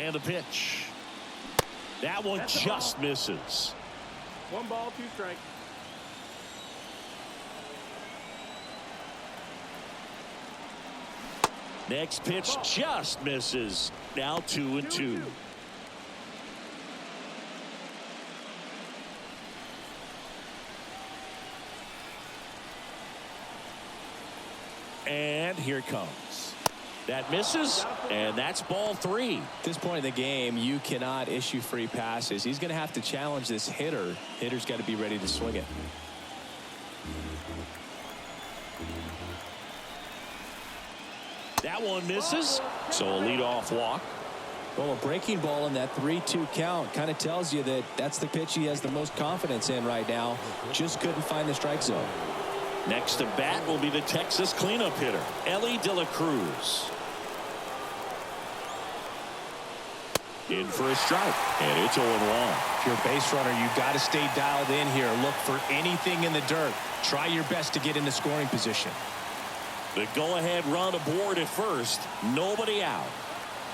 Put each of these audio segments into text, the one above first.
And the pitch. That one just misses. 1 ball, 2 strikes. Next pitch just misses. Now 2-2. And here it comes. That misses, and that's ball 3. At this point in the game, you cannot issue free passes. He's going to have to challenge this hitter. Hitter's got to be ready to swing it. That one misses, so a leadoff walk. Well, a breaking ball in that 3-2 count kind of tells you that that's the pitch he has the most confidence in right now. Just couldn't find the strike zone. Next to bat will be the Texas cleanup hitter, Ellie De La Cruz. In for a strike, and it's 0-1. If you're a base runner, you've got to stay dialed in here. Look for anything in the dirt. Try your best to get in the scoring position. The go-ahead run aboard at first. Nobody out.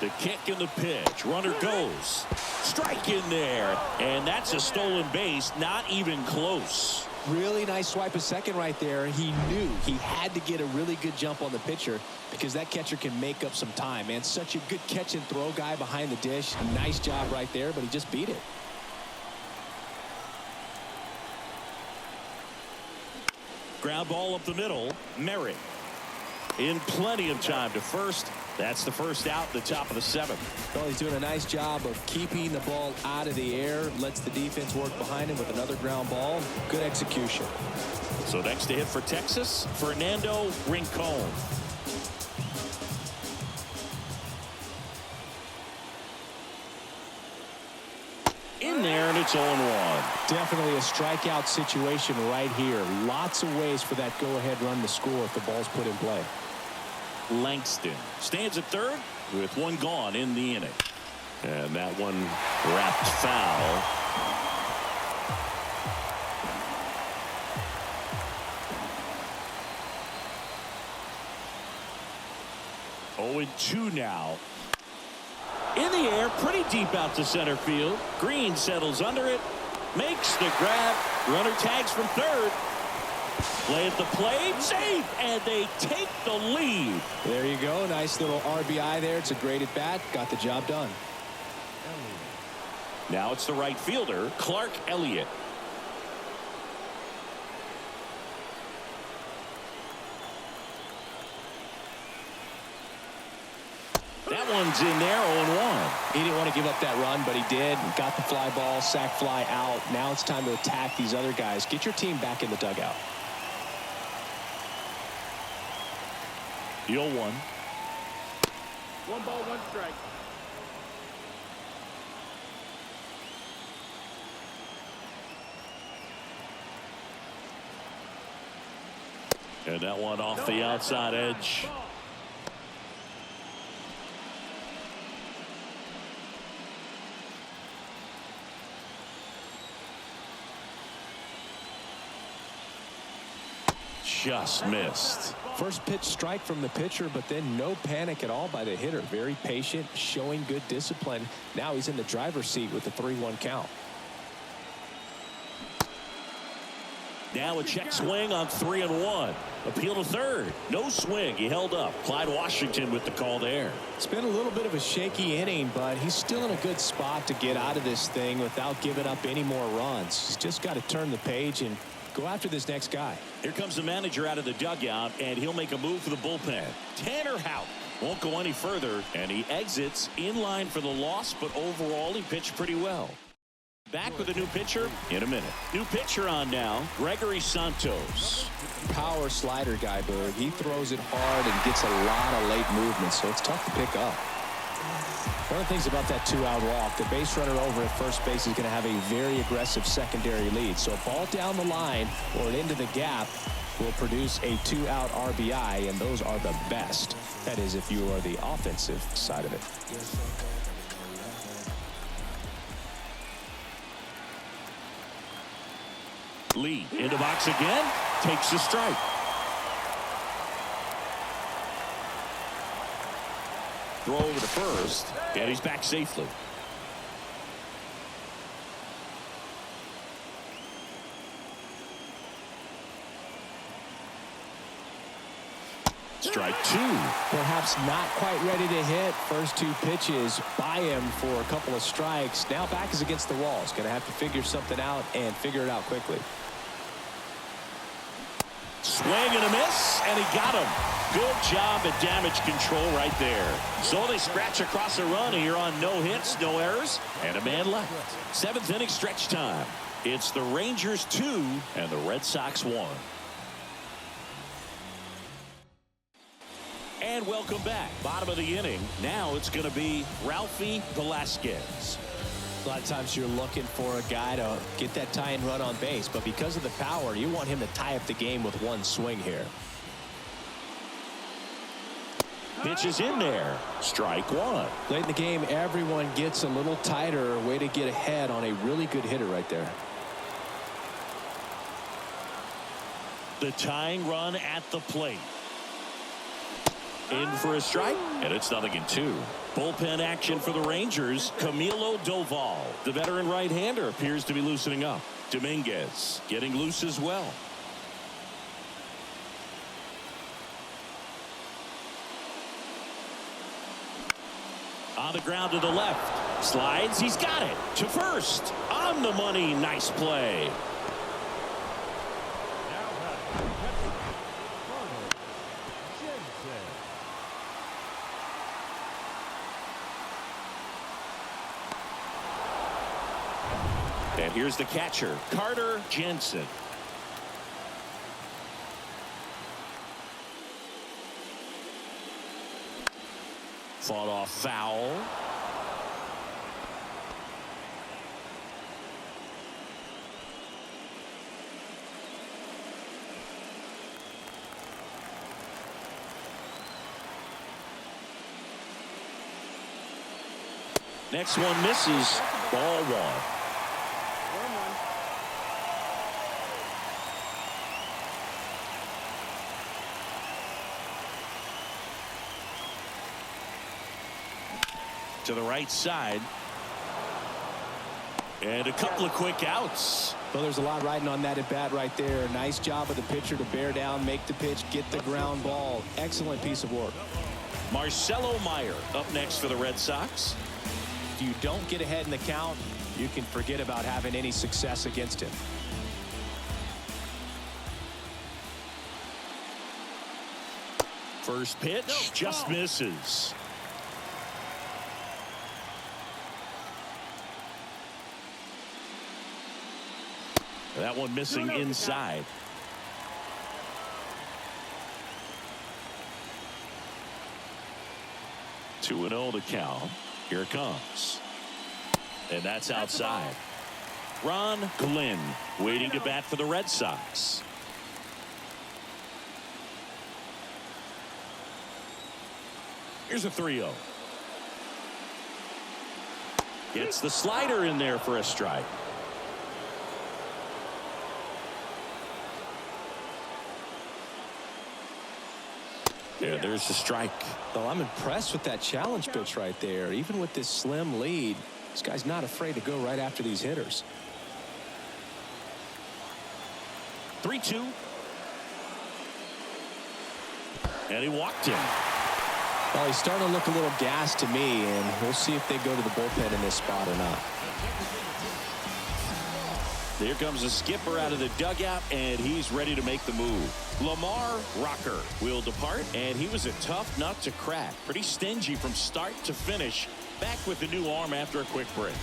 The kick and the pitch. Runner goes. Strike in there. And that's a stolen base. Not even close. Really nice swipe of second right there. He knew he had to get a really good jump on the pitcher because that catcher can make up some time, man. Such a good catch and throw guy behind the dish. Nice job right there, but he just beat it. Ground ball up the middle. Merritt in plenty of time to first. That's the first out, the top of the 7th. Well, he's doing a nice job of keeping the ball out of the air. Lets the defense work behind him with another ground ball. Good execution. So next to hit for Texas, Fernando Rincon. In there, and it's 0-1. Definitely a strikeout situation right here. Lots of ways for that go-ahead run to score if the ball's put in play. Langston stands at third with 1 gone in the inning. And that one wrapped foul. Oh, 0-2 now. In the air, pretty deep out to center field. Green settles under it, makes the grab. Runner tags from third. Play at the plate, safe, and they take the lead. There you go. Nice little RBI there. It's a great at bat. Got the job done. Now it's the right fielder, Clark Elliott. That one's in there, 0-1. He didn't want to give up that run, but he did. Got the fly ball, sac fly out. Now it's time to attack these other guys. Get your team back in the dugout. The 0-1. 1 ball, 1 strike. And that one off the outside edge. Just missed. First pitch strike from the pitcher, but then no panic at all by the hitter. Very patient, showing good discipline. Now he's in the driver's seat with the 3-1 count. Now a check swing on 3-1. Appeal to third. No swing. He held up. Clyde Washington with the call there. It's been a little bit of a shaky inning, but he's still in a good spot to get out of this thing without giving up any more runs. He's just got to turn the page and go after this next guy. Here comes the manager out of the dugout, and he'll make a move for the bullpen. Tanner Houck won't go any further, and he exits in line for the loss, but overall he pitched pretty well. Back with a new pitcher in a minute. New pitcher on now, Gregory Santos. Power slider guy, Berg. He throws it hard and gets a lot of late movement, so it's tough to pick up. One of the things about that 2-out walk, the base runner over at first base is going to have a very aggressive secondary lead. So a ball down the line or into the gap will produce a 2-out RBI, and those are the best. That is, if you are the offensive side of it. Lee in the box again, takes the strike. Throw over to first, and he's back safely. Strike two. Perhaps not quite ready to hit. First two pitches by him for a couple of strikes. Now back is against the wall. He's going to have to figure something out and figure it out quickly. Swing and a miss, and he got him. Good job at damage control right there. So they scratch across a run here on no hits, no errors, and a man left. Seventh inning stretch time. It's the Rangers 2 and the Red Sox 1. And welcome back. Bottom of the inning. Now it's going to be Ralphie Velasquez. A lot of times you're looking for a guy to get that tying run on base, but because of the power, you want him to tie up the game with one swing here. Pitch is in there. Strike one. Late in the game, everyone gets a little tighter. Way to get ahead on a really good hitter right there. The tying run at the plate. In for a strike, and it's 0-2. Bullpen action for the Rangers. Camilo Doval, the veteran right-hander, appears to be loosening up. Dominguez getting loose as well. On the ground to the left. Slides. He's got it. To first. On the money. Nice play. And here's the catcher, Carter Jensen. Fought off foul. Next one misses. Ball one. To the right side. And a couple of quick outs. Well, there's a lot riding on that at bat right there. Nice job of the pitcher to bear down, make the pitch, get the ground ball. Excellent piece of work. Marcelo Meyer up next for the Red Sox. If you don't get ahead in the count, you can forget about having any success against him. First pitch just misses. That one missing inside. Two and 0 to count. Here it comes. And that's outside. Ron Glenn waiting to bat for the Red Sox. Here's a 3-0. Gets the slider in there for a strike. Yeah, there's the strike. Well, I'm impressed with that challenge pitch right there. Even with this slim lead, this guy's not afraid to go right after these hitters. 3-2. And he walked him. Well, he's starting to look a little gassed to me, and we'll see if they go to the bullpen in this spot or not. Here comes the skipper out of the dugout, and he's ready to make the move. Lamar Rocker will depart, and he was a tough nut to crack. Pretty stingy from start to finish. Back with the new arm after a quick break.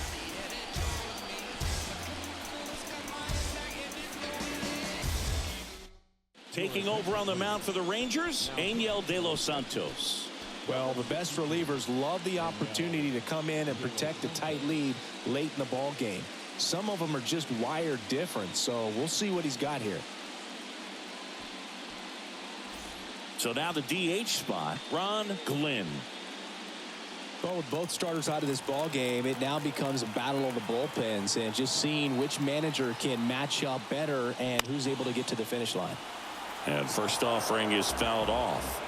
Taking over on the mound for the Rangers, Angel De Los Santos. Well, the best relievers love the opportunity to come in and protect a tight lead late in the ball game. Some of them are just wired different, so we'll see what he's got here. So now the DH spot, Ron Glenn. Well, with both starters out of this ball game, it now becomes a battle of the bullpens and just seeing which manager can match up better and who's able to get to the finish line. And first offering is fouled off.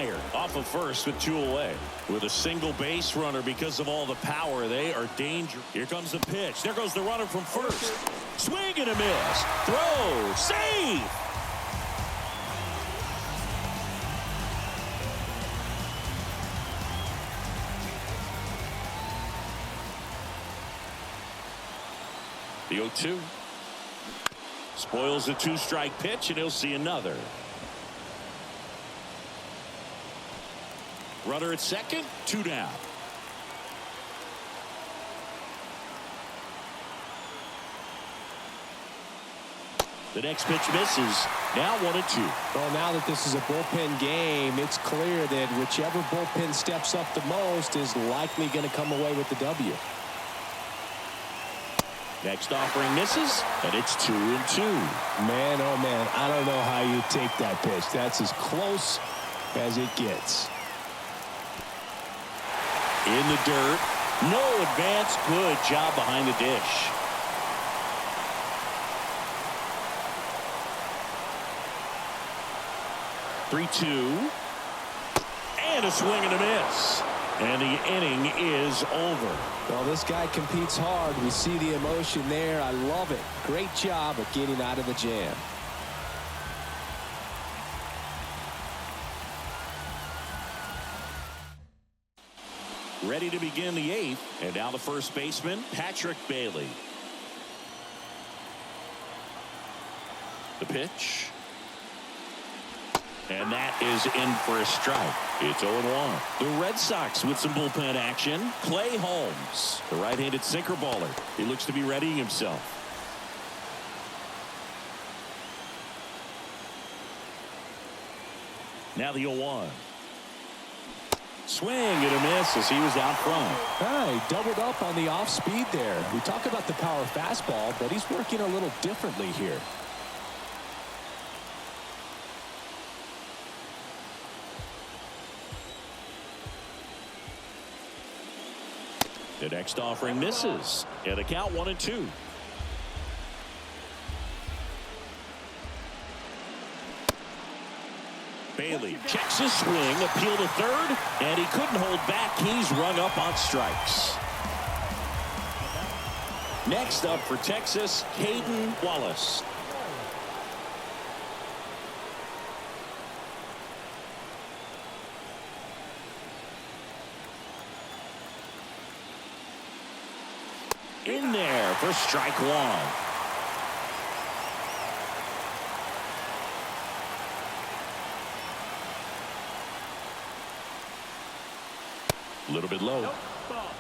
fired off of first with 2 away. With a single base runner because of all the power, they are dangerous. Here comes the pitch. There goes the runner from first. Swing and a miss. Throw. Save. The 0-2. Spoils the 2-strike pitch, and he'll see another. Runner at second, 2 down. The next pitch misses. Now 1-2. Well, now that this is a bullpen game, it's clear that whichever bullpen steps up the most is likely going to come away with the W. Next offering misses, and it's 2-2. Man, oh man, I don't know how you take that pitch. That's as close as it gets. In the dirt. No advance. Good job behind the dish. (3-2) and a swing and a miss, and the inning is over. Well, this guy competes hard. We see the emotion there. I love it. Great job of getting out of the jam. Ready to begin the 8th, and now the first baseman, Patrick Bailey. The pitch. And that is in for a strike. It's 0-1. The Red Sox with some bullpen action. Clay Holmes, the right-handed sinker baller. He looks to be readying himself. Now the 0-1. Swing and a miss as he was out front. He doubled up on the off speed there. We talk about the power fastball, but he's working a little differently here. The next offering misses, and a count 1-2. Bailey checks his swing, appeal to third, and he couldn't hold back. He's rung up on strikes. Next up for Texas, Hayden Wallace. In there for strike 1. A little bit low. Nope. Ball.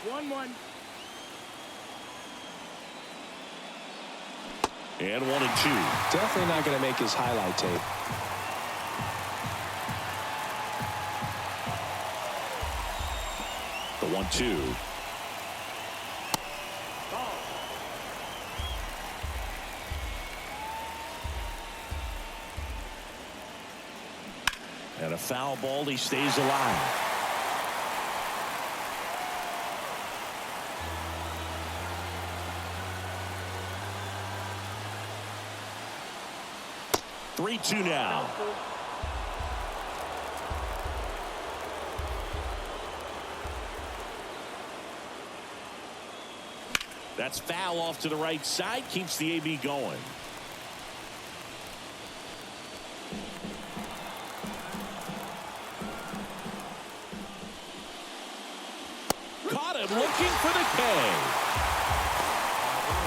1-1. And 1-2. Definitely not going to make his highlight tape. The 1-2. And a foul ball. He stays alive. (3-2) now. That's foul off to the right side. Keeps the AB going. Caught him looking for the K.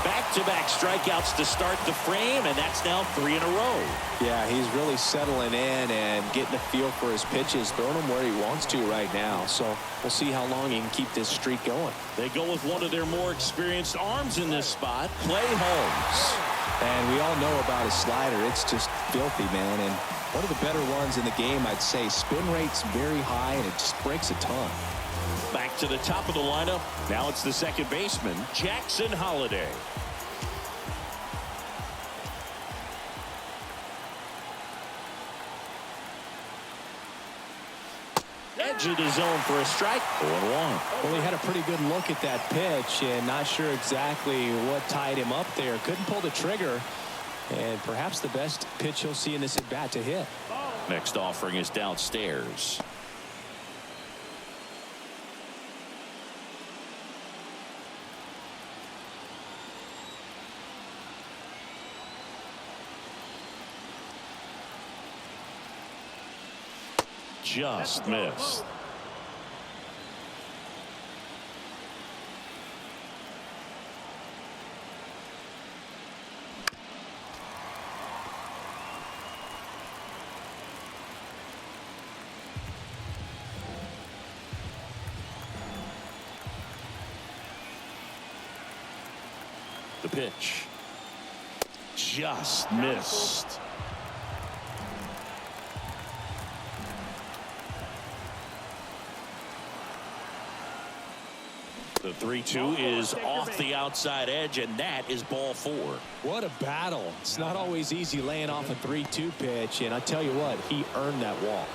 Back-to-back strikeouts to start the frame, and that's now 3 in a row. Yeah, he's really settling in and getting a feel for his pitches, throwing them where he wants to right now. So we'll see how long he can keep this streak going. They go with one of their more experienced arms in this spot, Clay Holmes. And we all know about his slider. It's just filthy, man. And one of the better ones in the game, I'd say. Spin rate's very high, and it just breaks a ton. Back to the top of the lineup. Now it's the second baseman, Jackson Holliday. Edge of the zone for a strike. 0-1. Well, he had a pretty good look at that pitch and not sure exactly what tied him up there. Couldn't pull the trigger. And perhaps the best pitch he'll see in this at-bat to hit. Next offering is downstairs. Just missed. The pitch. Just missed. The 3-2 is off the outside edge, and that is ball 4. What a battle. It's not always easy laying off a 3-2 pitch, and I tell you what, he earned that walk.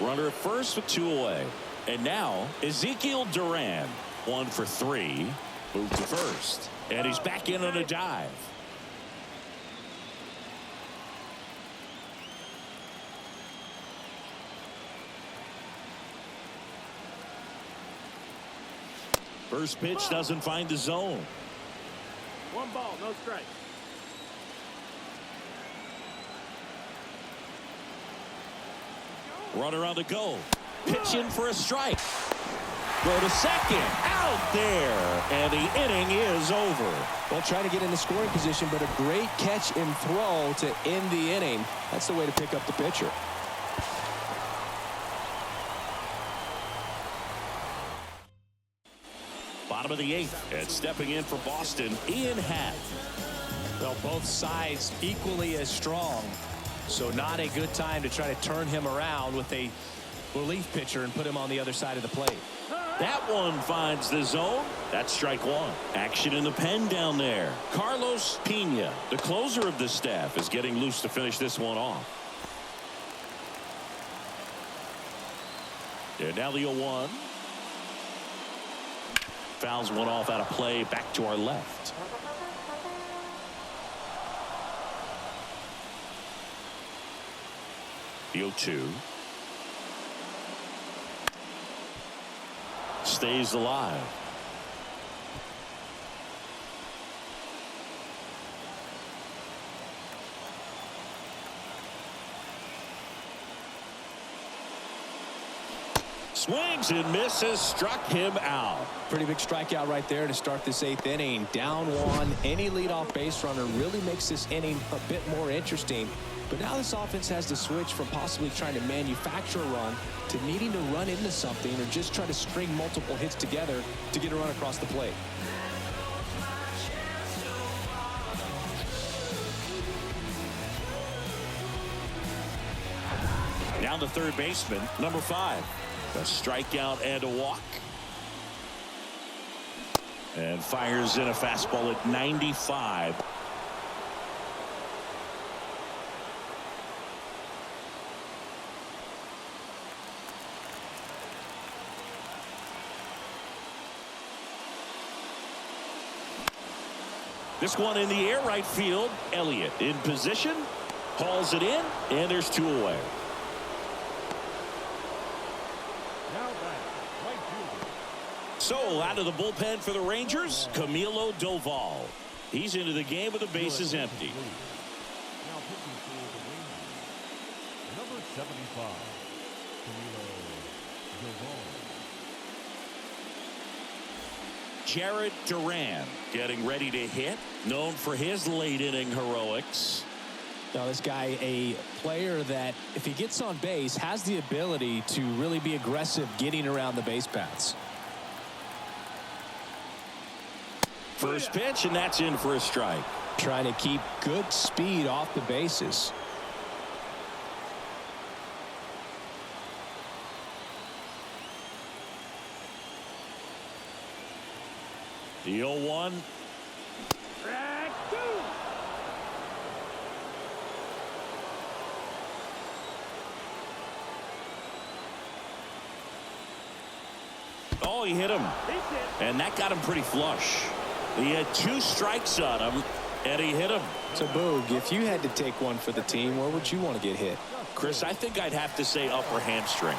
Runner at first with 2 away. And now Ezekiel Duran, 1 for 3, moved to first. And he's back in on a dive. First pitch doesn't find the zone. 1 ball, no strike. Runner on the go. Pitch in for a strike. Go to second. Out there. And the inning is over. Well, trying to get in the scoring position, but a great catch and throw to end the inning. That's the way to pick up the pitcher. Bottom of the 8th, and stepping in for Boston, Ian Happ. Well, both sides equally as strong, so not a good time to try to turn him around with a relief pitcher and put him on the other side of the plate. That one finds the zone. That's strike 1. Action in the pen down there. Carlos Pena, the closer of the staff, is getting loose to finish this one off. And now the 0-1. Fouls one off out of play, back to our left. The 0-2. Stays alive. Swings and misses, struck him out. Pretty big strikeout right there to start this 8th inning. Down 1. Any leadoff base runner really makes this inning a bit more interesting. But now this offense has to switch from possibly trying to manufacture a run to needing to run into something or just try to string multiple hits together to get a run across the plate. Now the third baseman, number 5. A strikeout and a walk. And fires in a fastball at 95. This one in the air, right field. Elliott in position, hauls it in, and there's 2 away. So out of the bullpen for the Rangers, Camilo Doval. He's into the game with the bases empty. Now pitching for the Rangers, number 75, Camilo Doval. Jared Duran getting ready to hit, known for his late inning heroics. Now this guy, a player that if he gets on base has the ability to really be aggressive getting around the base paths. First pitch, and that's in for a strike. Trying to keep good speed off the bases. The 0-1. Strike 2. Oh, he hit him. And that got him pretty flush. He had 2 strikes on him, and he hit him. So, Boog, if you had to take one for the team, where would you want to get hit? Chris, I think I'd have to say upper hamstring.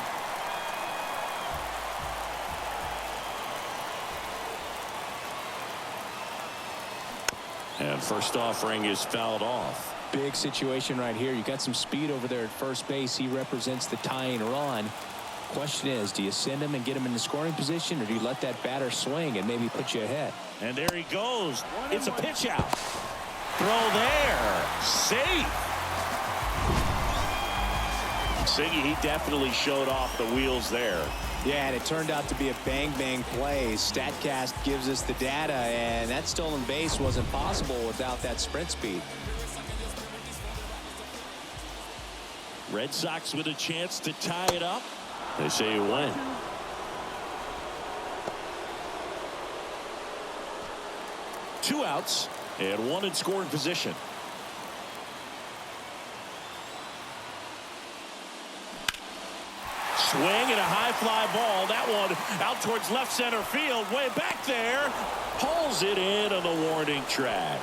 And first offering is fouled off. Big situation right here. You got some speed over there at first base. He represents the tying run. Question is, do you send him and get him in the scoring position, or do you let that batter swing and maybe put you ahead? And there he goes. It's a pitch out. Throw there. Safe. Siggy, he definitely showed off the wheels there. Yeah, and it turned out to be a bang-bang play. StatCast gives us the data, and that stolen base wasn't possible without that sprint speed. Red Sox with a chance to tie it up. They say you win. Two outs and one in scoring position. Swing and a high fly ball. That one out towards left center field. Way back there. Pulls it in on the warning track.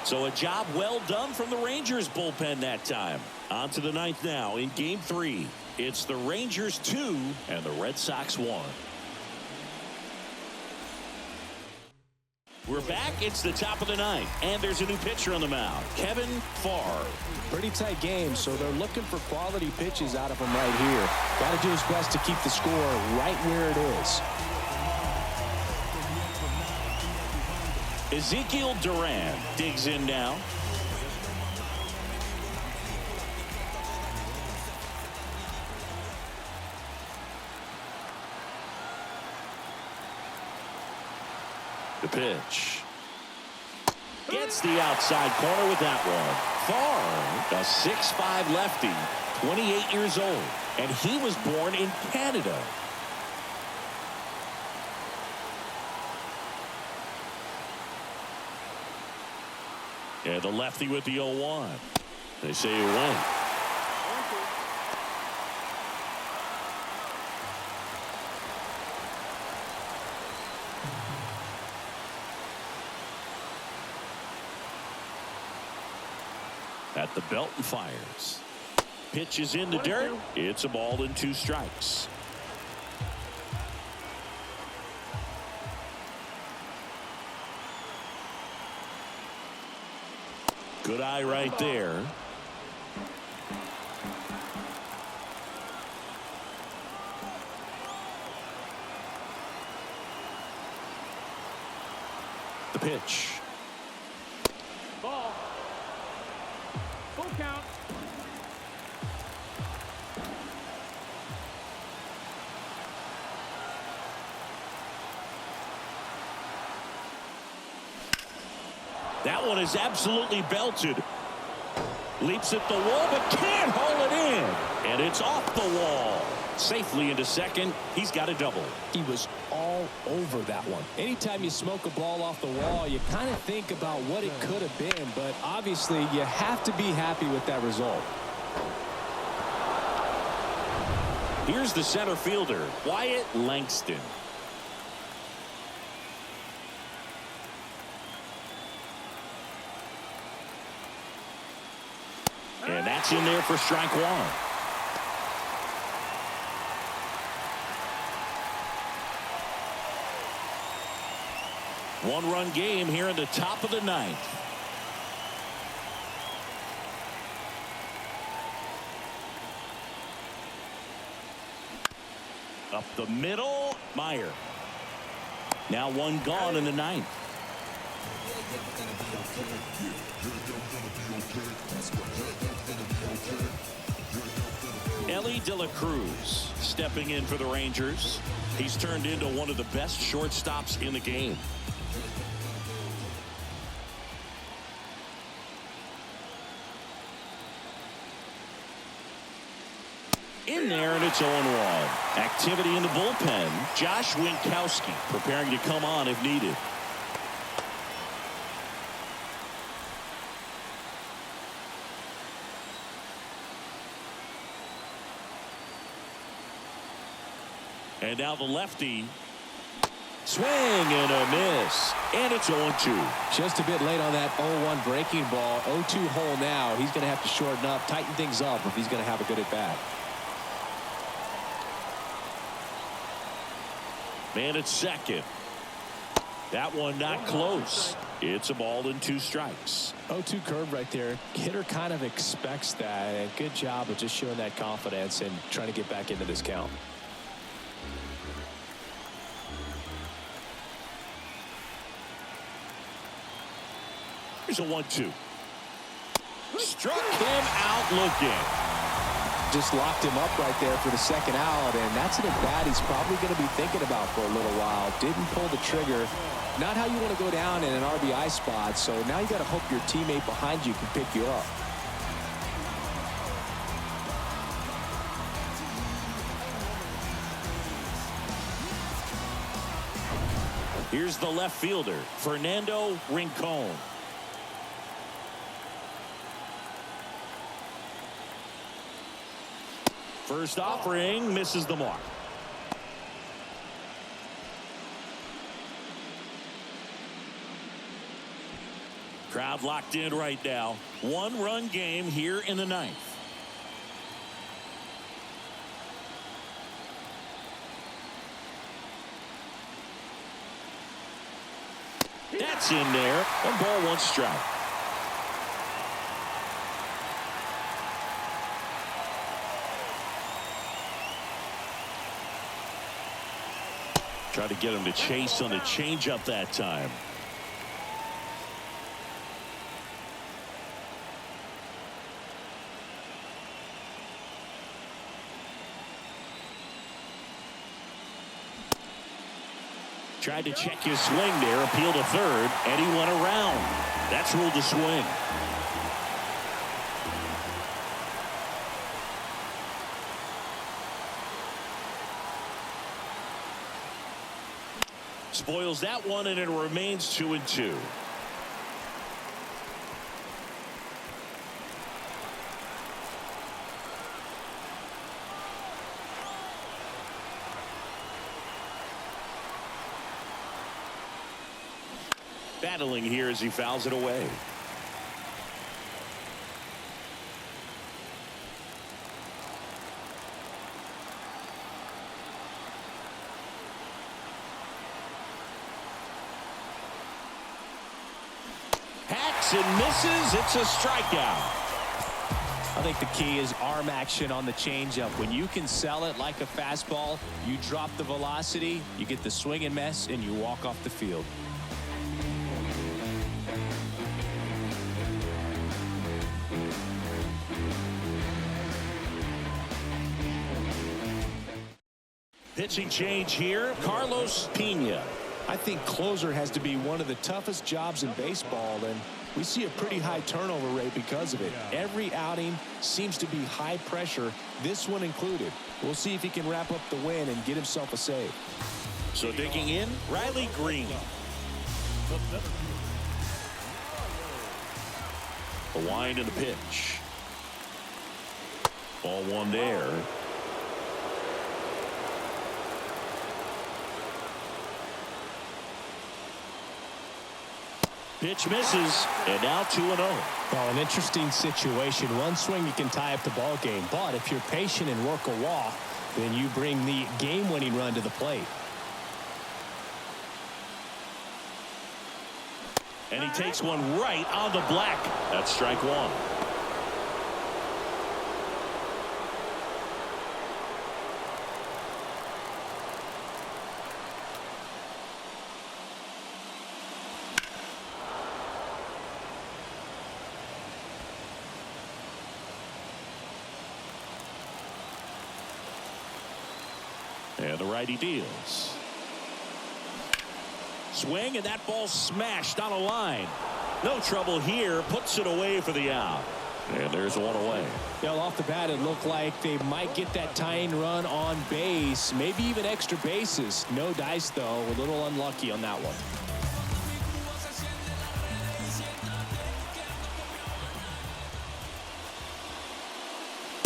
So a job well done from the Rangers bullpen that time. On to the ninth now in game 3. It's the Rangers 2 and the Red Sox 1. We're back. It's the top of the ninth, and there's a new pitcher on the mound, Kevin Farr. Pretty tight game, so they're looking for quality pitches out of him right here. Got to do his best to keep the score right where it is. Ezekiel Duran digs in now. The pitch. Gets the outside corner with that one. Farr, a 6'5" lefty, 28 years old, and he was born in Canada. And the lefty with the 0-1. They say you win. At the belt and fires. Pitch is in the dirt. It's a ball and 2 strikes. Good eye right there. The pitch. Ball. Full count. That one is absolutely belted. Leaps at the wall, but can't haul it in. And it's off the wall. Safely into second. He's got a double. He was all over that one. Anytime you smoke a ball off the wall, you kind of think about what it could have been, but obviously you have to be happy with that result. Here's the center fielder, Wyatt Langston. And that's in there for strike 1. One-run game here in the top of the ninth. Up the middle, Meyer. Now one gone in the ninth. Ellie De La Cruz stepping in for the Rangers. He's turned into one of the best shortstops in the game. In there, and it's 0-1. Activity in the bullpen. Josh Winkowski preparing to come on if needed. And now the lefty Swing and a miss. And it's 0-2. Just a bit late on that 0-1 breaking ball. 0-2 hole now. He's going to have to shorten up, tighten things up if he's going to have a good at bat. Man at second. That one not close. It's a ball and 2 strikes. 0-2 curve right there. Hitter kind of expects that. And good job of just showing that confidence and trying to get back into this count. Here's a 1-2. Struck him out looking. Just locked him up right there for the second out, and that's an at-bat he's probably going to be thinking about for a little while. Didn't pull the trigger. Not how you want to go down in an RBI spot, so now you got to hope your teammate behind you can pick you up. Here's the left fielder, Fernando Rincon. First offering misses the mark. Crowd locked in right now. 1-run game here in the 9th. That's in there. 1 ball, 1 strike. Try to get him to chase on the changeup that time. Tried to check his swing there, appeal to third, and he went around. That's ruled a swing. Spoils that one, and it remains 2-2. Battling here as he fouls it away. Hacks and misses. It's a strikeout. I think the key is arm action on the changeup. When you can sell it like a fastball, you drop the velocity, you get the swing and miss, and you walk off the field. Pitching change here, Carlos Pena. I think closer has to be one of the toughest jobs in baseball, and we see a pretty high turnover rate because of it. Every outing seems to be high pressure, this one included. We'll see if he can wrap up the win and get himself a save. So digging in, Riley Green. The wind and the pitch. Ball 1 there. Pitch misses, and now 2-0. Well, an interesting situation. One swing you can tie up the ball game, but if you're patient and work a walk, then you bring the game-winning run to the plate. And he takes one right on the black. That's strike 1. And the righty deals. Swing, and that ball smashed on a line. No trouble here. Puts it away for the out. And there's one away. Well, off the bat, it looked like they might get that tying run on base. Maybe even extra bases. No dice, though. A little unlucky on that one.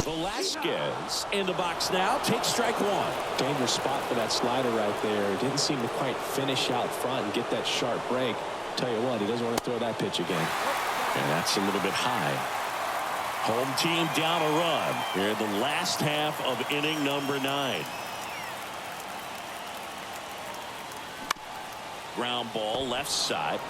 Velasquez in the box now. Takes strike one. Dangerous spot for that slider right there. Didn't seem to quite finish out front and get that sharp break. Tell you what, he doesn't want to throw that pitch again. And that's a little bit high. Home team down a run here in the last half of inning number 9. Ground ball left side.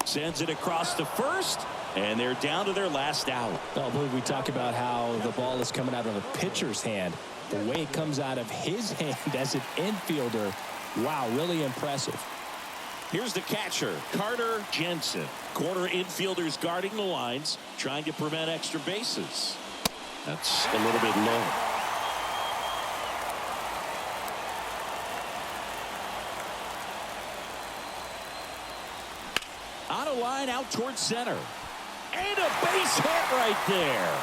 Sends it across to first. And they're down to their last out. Well, we talk about how the ball is coming out of a pitcher's hand. The way it comes out of his hand as an infielder. Wow, really impressive. Here's the catcher, Carter Jensen. Corner infielders guarding the lines, trying to prevent extra bases. That's a little bit low. On a line out towards center. And a base hit right there.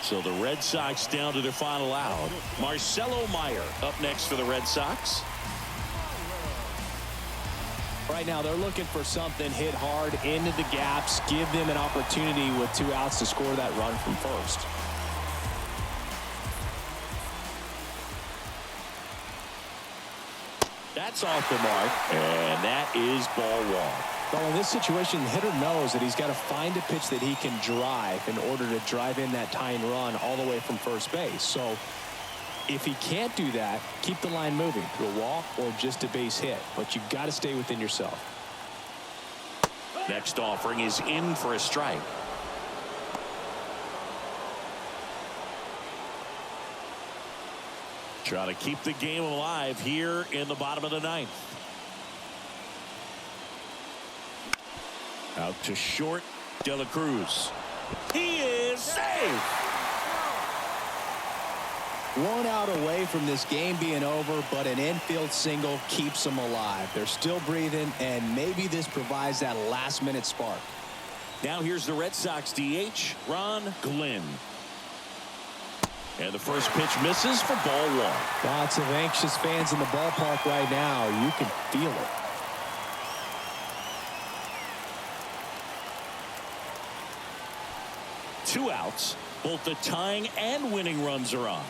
So the Red Sox down to their final out. Marcelo Meyer up next for the Red Sox. Right now they're looking for something hit hard into the gaps. Give them an opportunity with 2 outs to score that run from first. That's off the mark, and that is ball 1. Well, in this situation, the hitter knows that he's got to find a pitch that he can drive in order to drive in that tying run all the way from first base. So if he can't do that, keep the line moving through a walk or just a base hit. But you've got to stay within yourself. Next offering is in for a strike. Trying to keep the game alive here in the bottom of the 9th. Out to short, De La Cruz. He is safe. 1 out away from this game being over, but an infield single keeps them alive. They're still breathing, and maybe this provides that last-minute spark. Now here's the Red Sox DH, Ron Glenn. And the first pitch misses for ball 1. Lots of anxious fans in the ballpark right now. You can feel it. Two outs. Both the tying and winning runs are on.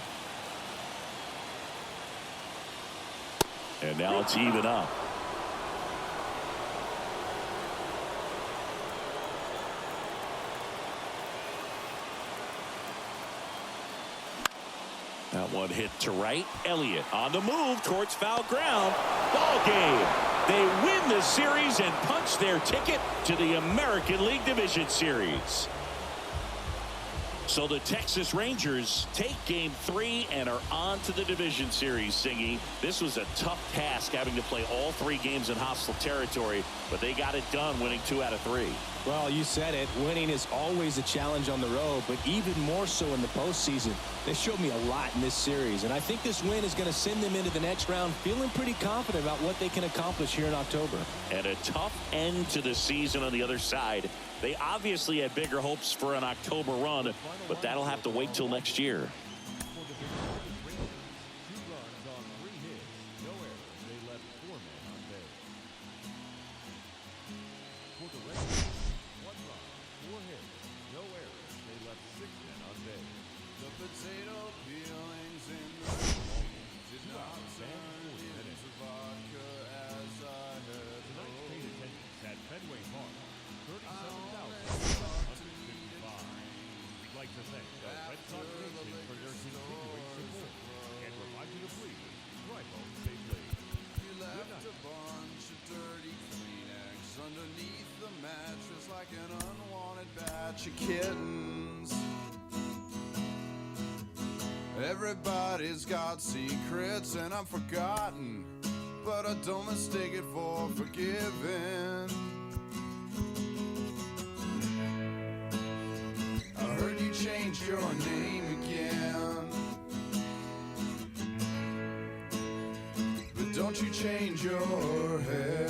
And now it's even up. That one hit to right. Elliott on the move towards foul ground. Ball game. They win the series and punch their ticket to the American League Division Series. So the Texas Rangers take game 3 and are on to the division series, Singy. This was a tough task having to play all 3 games in hostile territory, but they got it done winning 2 out of 3. Well, you said it. Winning is always a challenge on the road, but even more so in the postseason. They showed me a lot in this series, and I think this win is going to send them into the next round feeling pretty confident about what they can accomplish here in October. And a tough end to the season on the other side. They obviously had bigger hopes for an October run, but that'll have to wait till next year. Kittens. Everybody's got secrets and I'm forgotten, but I don't mistake it for forgiving. I heard you changed your name again, but don't you change your hair.